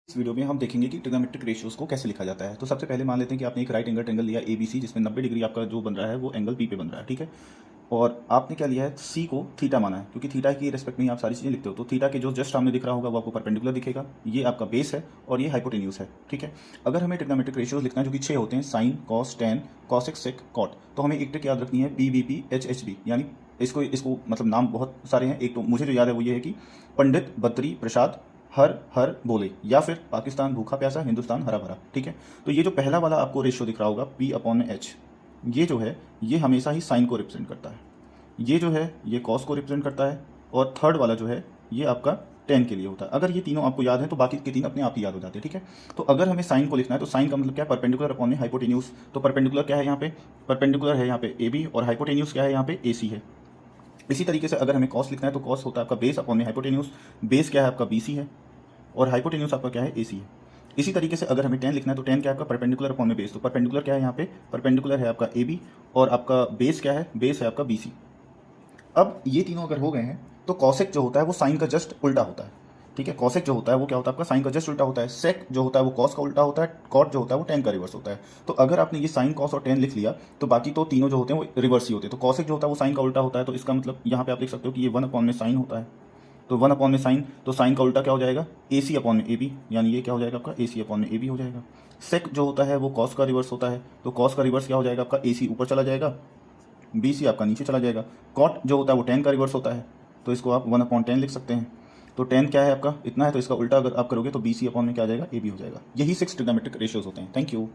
इस वीडियो में हम देखेंगे कि ट्रिग्नोमेट्रिक रेशियोज को कैसे लिखा जाता है। तो सबसे पहले मान लेते हैं कि आपने एक राइट एंगल ट्रायंगल लिया ABC, जिसमें 90 डिग्री आपका जो बन रहा है वो एंगल P पे बन रहा है, ठीक है। और आपने क्या लिया है, C को थीटा माना है, क्योंकि थीटा की रिस्पेक्ट में ही आप सारी चीज़ें लिखते हो। तो थीटा के जो जस्ट सामने दिख रहा होगा वो आपको परपेंडिकुलर दिखेगा। ये आपका बेस है और ये हाइपोटेन्यूज है, ठीक है। अगर हमें ट्रिग्नोमेट्रिक रेशियोज लिखना है जो कि 6 होते हैं, साइन, कॉस, टेन, कॉसेक, सेक, कॉट, तो हमें एक ट्रिक याद रखनी है, PVP HHB, यानी इसको इसको मतलब नाम बहुत सारे हैं। एक तो मुझे जो याद है वो ये है कि पंडित, बद्री, प्रसाद, हर हर बोले, या फिर पाकिस्तान भूखा प्यासा, हिंदुस्तान हरा भरा, ठीक है। तो ये जो पहला वाला आपको रेशियो दिख रहा होगा P/H, ये जो है ये हमेशा ही साइन को रिप्रेजेंट करता है। ये जो है ये कॉस को रिप्रेजेंट करता है। और थर्ड वाला जो है ये आपका टेन के लिए होता है। अगर ये तीनों आपको याद है तो बाकी के तीन अपने आप ही याद हो जाते हैं, ठीक है। तो अगर हमें साइन को लिखना है तो साइन का मतलब क्या है, परपेंडिकुलर अपॉन में हाइपोटेन्यूज। तो परपेंडिकुलर क्या है यहाँ पे, परपेंडिकुलर है यहाँ पे AB, और हाइपोटेन्यूज क्या है यहाँ पे, AC है। इसी तरीके से अगर हमें कॉस लिखना है तो कॉस होता है आपका बेस अपॉन में हाइपोटेन्यूज। बेस क्या है आपका BC है, और हाइपोटेन्यूज आपका क्या है, AC है। इसी तरीके से अगर हमें टेन लिखना है तो टेन क्या है आपका, परपेंडिकुलर अपॉन में बेस। तो परपेंडिकुलर क्या है यहाँ पे, परपेंडिकुलर है आपका AB, और आपका बेस क्या है, बेस है आपका BC। अब ये तीनों अगर हो गए हैं तो कॉसेक जो होता है वो साइन का जस्ट उल्टा होता है, ठीक है। कॉसेक जो होता है वो क्या होता है आपका, साइन का जस्ट उल्टा होता है। सेक जो होता है वो कॉस का उल्टा होता है। कॉट जो होता है वो टेन का रिवर्स होता है। तो अगर आपने ये साइन, कॉस और टेन लिख लिया तो बाकी तो तीनों जो होते हैं वो रिवर्स ही होते हैं। तो कॉसेक जो होता है वो साइन का उल्टा होता है, तो इसका मतलब यहाँ पे आप लिख सकते हो कि ये 1/में साइन होता है। तो 1/में साइन, तो साइन का उल्टा क्या हो जाएगा, AC/AB, यानी ये क्या हो जाएगा आपका, AC/AB हो जाएगा। सेक जो होता है वो कॉस का रिवर्स होता है, तो कॉस का रिवर्स क्या हो जाएगा आपका, AC ऊपर चला जाएगा, BC आपका नीचे चला जाएगा। कॉट जो होता है वो टेन का रिवर्स होता है, तो इसको आप 1/10 लिख सकते हैं। तो टेन क्या है आपका, इतना है, तो इसका उल्टा अगर आप करोगे तो BC/में क्या आ जाएगा, AB हो जाएगा। यही 6 ट्रिग्नोमेट्रिक रेशियोज होते हैं। Thank you.